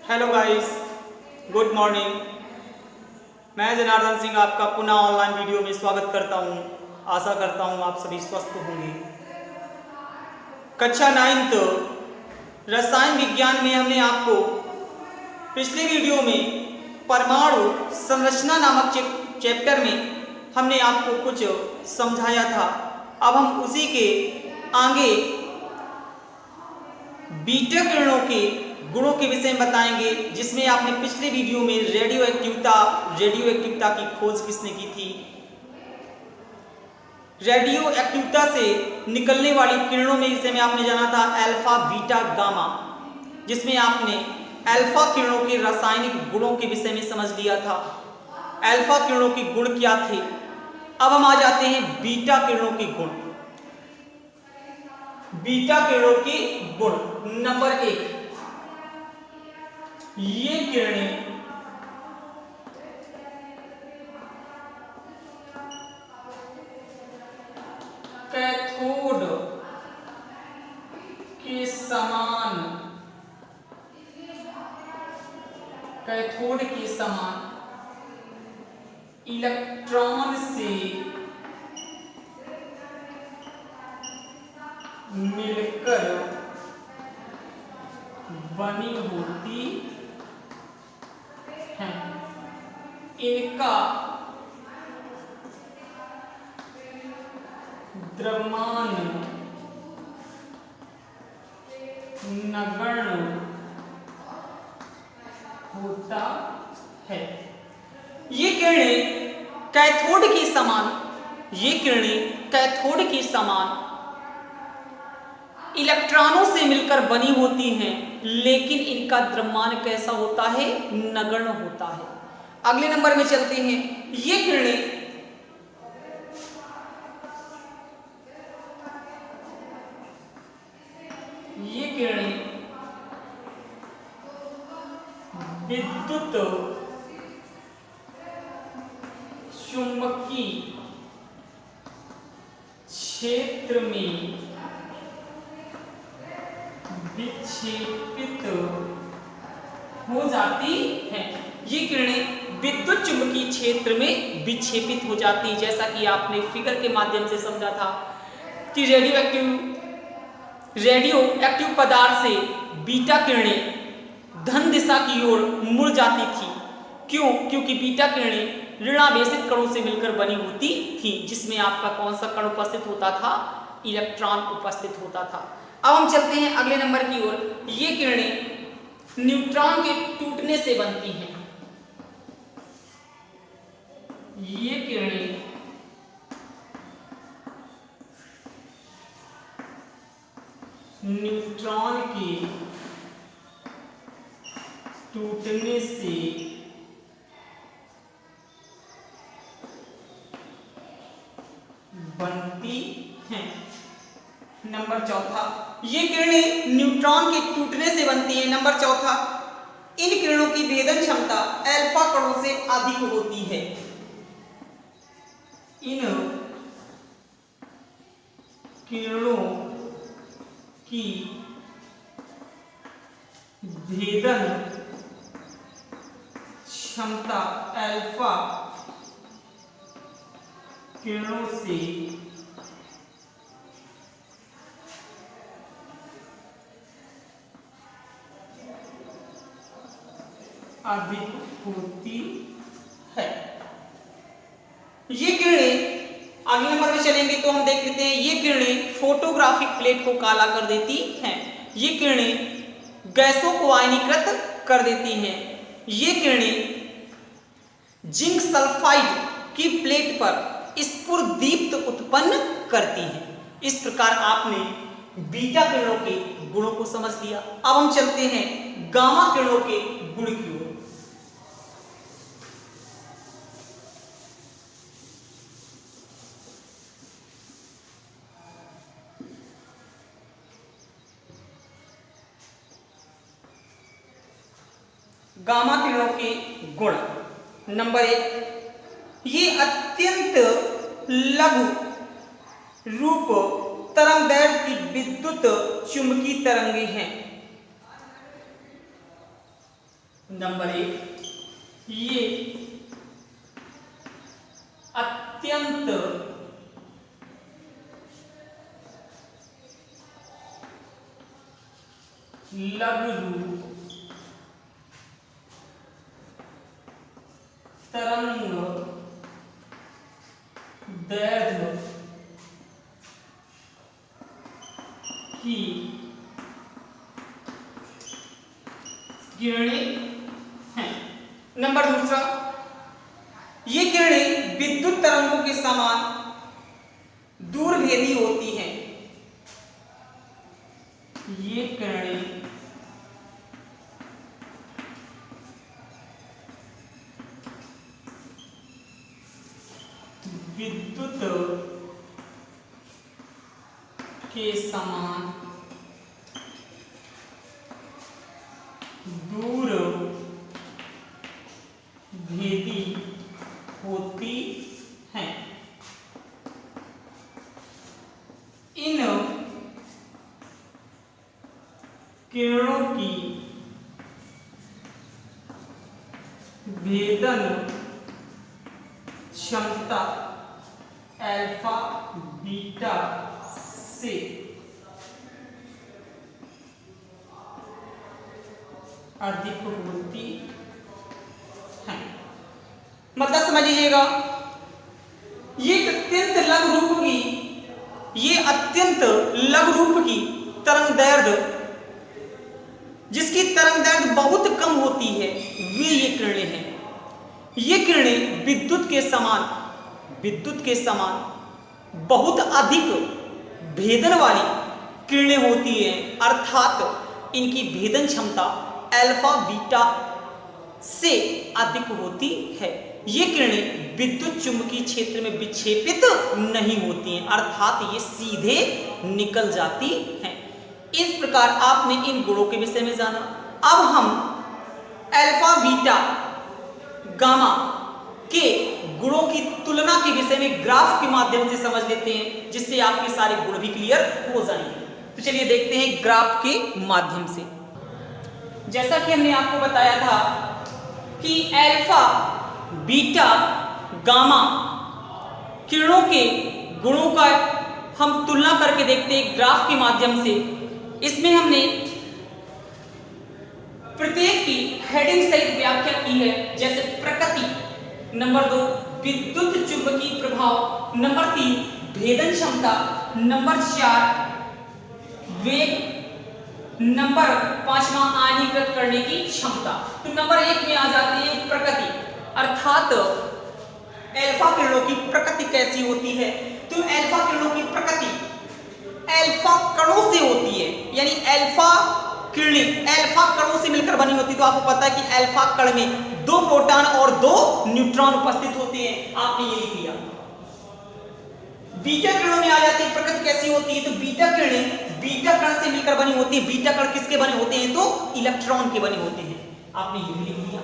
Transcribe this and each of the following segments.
Hello guys, good morning. मैं जनार्दन सिंह आपका पुनः ऑनलाइन वीडियो में स्वागत करता हूं। आशा करता हूं आप सभी स्वस्थ होंगे। कक्षा 9 रसायन विज्ञान में हमने आपको पिछले वीडियो में परमाणु संरचना नामक चैप्टर में हमने आपको कुछ समझाया था। अब हम उसी के आगे बीटा किरणों के गुणों के विषय में बताएंगे, जिसमें आपने पिछले वीडियो में रेडियो एक्टिविता की खोज किसने की थी। रेडियो एक्टिविता से निकलने वाली किरणों में विषय में आपने जाना था अल्फा, बीटा, गामा, जिसमें आपने अल्फा किरणों के रासायनिक गुणों के विषय में समझ लिया था। अल्फा किरणों के गुण क्या थे। अब हम आ जाते हैं बीटा किरणों के गुण। बीटा किरणों के गुण नंबर 1, ये किरणें कैथोड के समान इलेक्ट्रॉन से मिलकर बनी होती हैं। इनका द्रव्यमान नगण्य होता है। ये किरणें कैथोड के समान इलेक्ट्रॉनों से मिलकर बनी होती हैं, लेकिन इनका द्रव्यमान कैसा होता है? नगण्य होता है। अगले नंबर में चलते हैं। ये किरणें विद्युत चुंबकीय क्षेत्र में विक्षेपित हो जाती हैं। ये किरणें विद्युत चुंबकीय क्षेत्र में विक्षेपित हो जाती है। जैसा कि आपने फिगर के माध्यम से समझा था कि रेडियो एक्टिव पदार्थ से बीटा किरणें धन दिशा की ओर मुड़ जाती थी। क्यों? क्योंकि बीटा किरणें ऋणावेशित कणों से मिलकर बनी होती थी, जिसमें आपका कौन सा कण उपस्थित होता था? इलेक्ट्रॉन उपस्थित होता था। अब हम चलते हैं अगले नंबर की ओर। ये किरणें न्यूट्रॉन के टूटने से बनती हैं। ये किरणें न्यूट्रॉन के टूटने से बनती हैं। नंबर 4, ये किरणें न्यूट्रॉन के टूटने से बनती हैं। नंबर 4, इन किरणों की भेदन क्षमता अल्फा कणों से अधिक होती है। इन किरणों की भेदन क्षमता अल्फा किरणों से अधिक होती है। ये किरणें अगले नंबर में चलेंगे तो हम देख लेते हैं। ये किरणें फोटोग्राफिक प्लेट को काला कर देती हैं। ये किरणें गैसों को आयनीकृत कर देती हैं। ये किरणें जिंक सल्फाइड की प्लेट पर स्फुरदीप्त उत्पन्न करती हैं। इस प्रकार आपने बीटा किरणों के गुणों को समझ लिया। अब हम चलते हैं गामा किरणों के गुण की ओर। गामा किरणों के गुण नंबर 1, ये अत्यंत लघु रूप तरंगदैर्घ्य की विद्युत चुंबकीय तरंगे हैं। नंबर 1, ये अत्यंत लघु तरंग दैर्ध्य की किरणें हैं। नंबर 2, ये किरणें विद्युत तरंगों के समान दूरभेदी होती हैं। ये किरणें विद्युत के समान दूर भेदी होती हैं। इन किरणों की भेदन क्षमता अल्फा बीटा से अधिक होती है। मतलब समझ लीजिएगा, ये अत्यंत लघु रूप की तरंग दैर्ध्य, जिसकी तरंग दैर्ध्य बहुत कम होती है, वे ये किरणें हैं। ये किरणें विद्युत के समान बहुत अधिक भेदन वाली किरणें होती हैं, अर्थात इनकी भेदन क्षमता अल्फा बीटा से अधिक होती है। ये किरणें विद्युत चुंबकीय क्षेत्र में विक्षेपित नहीं होती हैं, अर्थात ये सीधे निकल जाती हैं। इस प्रकार आपने इन गुणों के विषय में जाना। अब हम अल्फा बीटा गामा के गुणों की तुलना के विषय में ग्राफ के माध्यम से समझ लेते हैं, जिससे आपके सारे गुण भी क्लियर हो जाएंगे। तो चलिए देखते हैं ग्राफ के माध्यम से। जैसा कि हमने आपको बताया था कि अल्फा बीटा गामा किरणों के गुणों का हम तुलना करके देखते हैं ग्राफ के माध्यम से। इसमें हमने प्रत्येक की हेडिंग सहित व्याख्या की है, जैसे प्रकृति, नंबर 2 विद्युत चुंबकीय प्रभाव, नंबर 3 भेदन क्षमता, नंबर 4 वेग, नंबर 5 आयनीकृत करने की क्षमता। तो नंबर 1 में आ जाती है प्रकृति, अर्थात अल्फा किरणों की प्रकृति कैसी होती है। तो अल्फा किरणों की प्रकृति अल्फा कणों से होती है, यानी अल्फा किरणें अल्फा कणों से मिलकर बनी होती है। तो आपको पता है कि अल्फा कण में 2 प्रोटॉन और 2 न्यूट्रॉन उपस्थित होते हैं, आपने ये लिख लिया। बीटा किरणों में आ जाती है प्रकृति कैसी होती है। तो बीटा किरणें बीटा कण से मिलकर बनी होती है। बीटा कण किसके बने होते हैं, तो इलेक्ट्रॉन के बने होते हैं, आपने ये भी लिख लिया।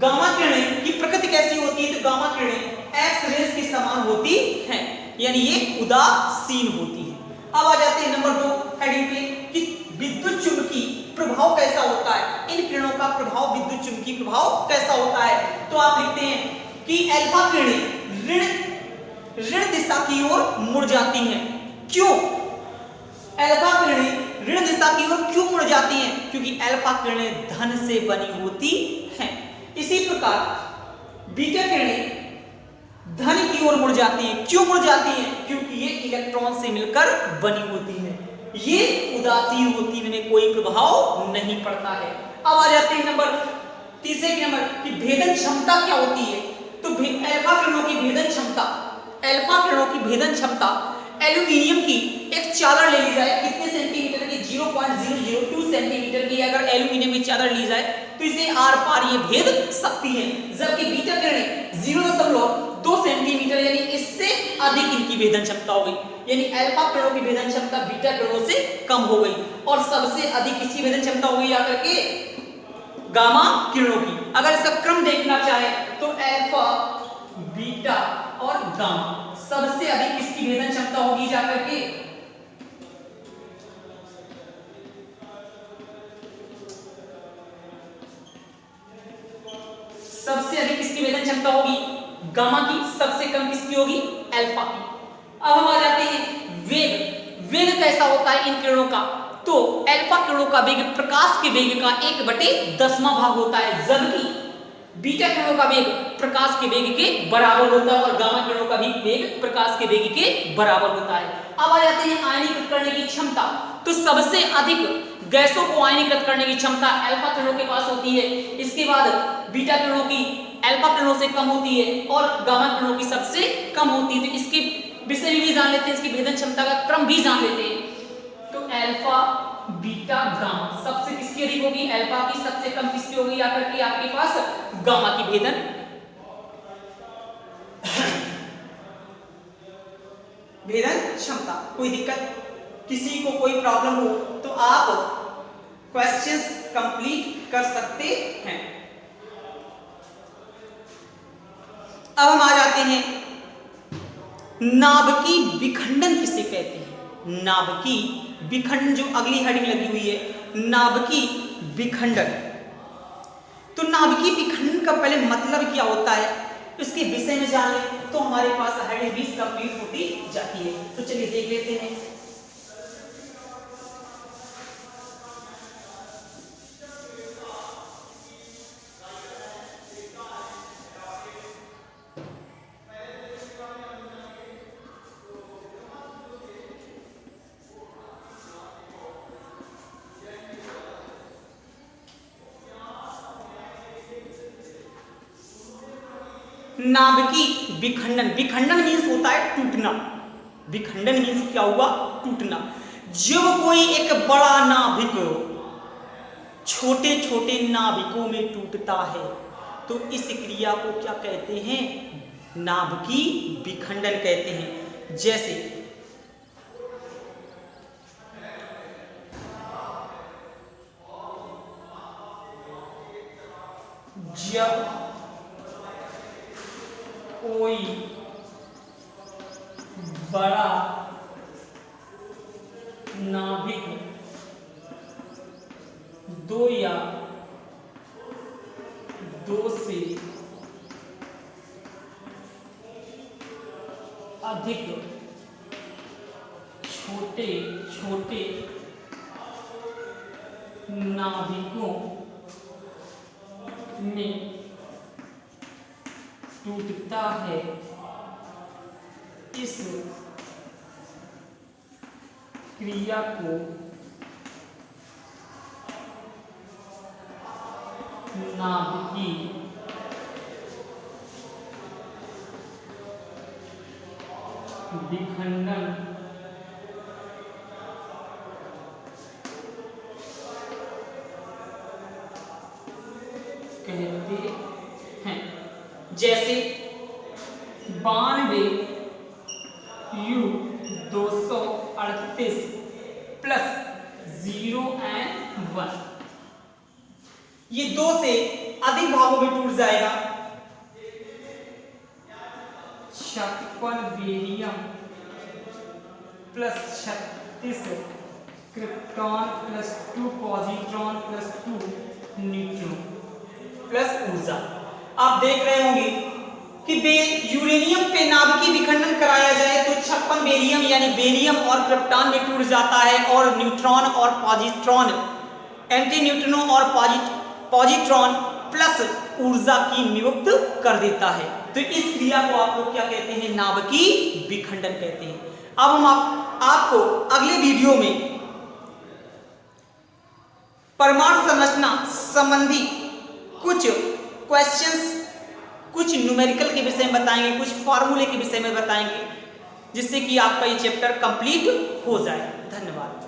गामा किरणें की प्रकृति कैसी होती है। तो गामा किरणें एक्स रेज के समान होती हैं, यानी ये उदासीन होती है। अब आ जाते हैं नंबर 2 हेडिंग पे कि विद्युत चुंबकीय प्रभाव कैसा होता है। इन किरणों का प्रभाव, विद्युत चुंबकीय प्रभाव कैसा होता है। तो आप लिखते हैं कि अल्फा किरणें ऋण दिशा की ओर मुड़ जाती हैं। क्यों अल्फा किरणें ऋण दिशा की ओर क्यों मुड़ जाती हैं? क्योंकि अल्फा किरणें धन से बनी होती हैं। इसी प्रकार बीटा किरणें धन की ओर मुड़ जाती हैं। क्यों मुड़ जाती हैं? क्योंकि ये इलेक्ट्रॉन से मिलकर बनी होती हैं। ये उदासीन होती है, इनमें कोई प्रभाव नहीं पड़ता है। अब आ जाते हैं नंबर तीसरे के नंबर कि भेदन क्षमता क्या होती है। तो अल्फा किरणों की भेदन क्षमता एल्यूमिनियम की एक चादर ले ली जाए, कितने सेंटीमीटर की, 0.002 सेंटीमीटर की अगर एल्यूमिनियम की चादर ली जाए तो इसे आर पार ये भेद सकती है। जबकि बीटा किरणें 0.2 सेंटीमीटर, यानी इससे अधिक इनकी भेदन क्षमता हो गई। यानी अल्फा किरणों की भेदन क्षमता बीटा किरणों से कम हो गई, और सबसे अधिक इसकी भेदन क्षमता हो गई आकर के गामा किरणों की। अगर इसका क्रम देखना चाहे तो अल्फा, बीटा और गामा, सबसे अधिक किसकी भेदन क्षमता होगी जाकर के सबसे अधिक किसकी वेधन क्षमता होगी? गामा की। सबसे कम किसकी होगी? अल्फा की। अब हम आ जाते हैं वेग। वेग कैसा होता है इन किरणों का? तो अल्फा किरणों का वेग प्रकाश के वेग का 1/10वां भाग होता है, जबकि बीटा किरणों का वेग प्रकाश के वेग के बराबर होता है और गामा किरणों का भी वेग प्रकाश के वेग के बराबर होता है। अब आ जाते हैं आयनीकृत करने की क्षमता। तो सबसे अधिक गैसों को आयनीकृत करने की क्षमता अल्फा किरणों के पास होती है। इसके बाद बीटा किरणों की अल्फा किरणों से कम होती है और गामा किरणों की सबसे कम होती है। तो इसके विषय में भी जान लेते हैं, इसकी भेदन क्षमता का क्रम भी जान लेते हैं। तो अल्फा, बीटा, गामा, सबसे किसकी अधिक होगी? अल्फा की। सबसे कम किसकी होगी आकर के आपके पास? गामा की भेदन क्षमता। कोई दिक्कत, किसी को कोई प्रॉब्लम हो तो आप क्वेश्चंस कंप्लीट कर सकते हैं। अब हम आ जाते हैं नाभिकी विखंडन किसे कहते हैं? नाभिकी विखंडन, जो अगली हेडिंग लगी हुई है, नाभिकी विखंडन। तो नाभिकी विखंडन का पहले मतलब क्या होता है, इसके विषय में जान लें तो हमारे पास हेडिंग 20 कंप्लीट होती जाती है। तो चलिए देख लेते हैं। नाभिकी विखंडन। विखंडन मीन्स होता है टूटना। विखंडन मीन्स क्या हुआ? टूटना। जब कोई एक बड़ा नाभिक छोटे छोटे नाभिकों में टूटता है तो इस क्रिया को क्या कहते हैं? नाभिकी विखंडन कहते हैं। जैसे जब कोई बड़ा नाभिक दो या दो से अधिक छोटे छोटे नाभिकों में टूटता है, इस क्रिया को नाभिकी विखंडन कहते हैं। जैसे 92 U 238 प्लस 0 and 1, ये 2 से अधिक भागों में टूट जाएगा। 56 barium plus 36 krypton plus 2 positron plus 2 neutron plus ऊर्जा। आप देख रहे होंगे कि यूरेनियम पे नाभिकीय विखंडन कराया जाए तो 56 बेरियम यानी बेरियम और क्रिप्टॉन में टूट जाता है और न्यूट्रॉन और पॉजिट्रॉन, एंटी न्यूट्रिनो और पॉजिट्रॉन प्लस ऊर्जा की नियुक्त कर देता है। तो इस क्रिया को आप लोग क्या कहते हैं? नाभिकीय विखंडन कहते हैं। अब हम आपको अगले वीडियो में परमाणु संरचना संबंधी कुछ क्वेश्चंस, कुछ न्यूमेरिकल के विषय में बताएंगे, कुछ फार्मूले के विषय में बताएंगे, जिससे कि आपका ये चैप्टर कंप्लीट हो जाए। धन्यवाद।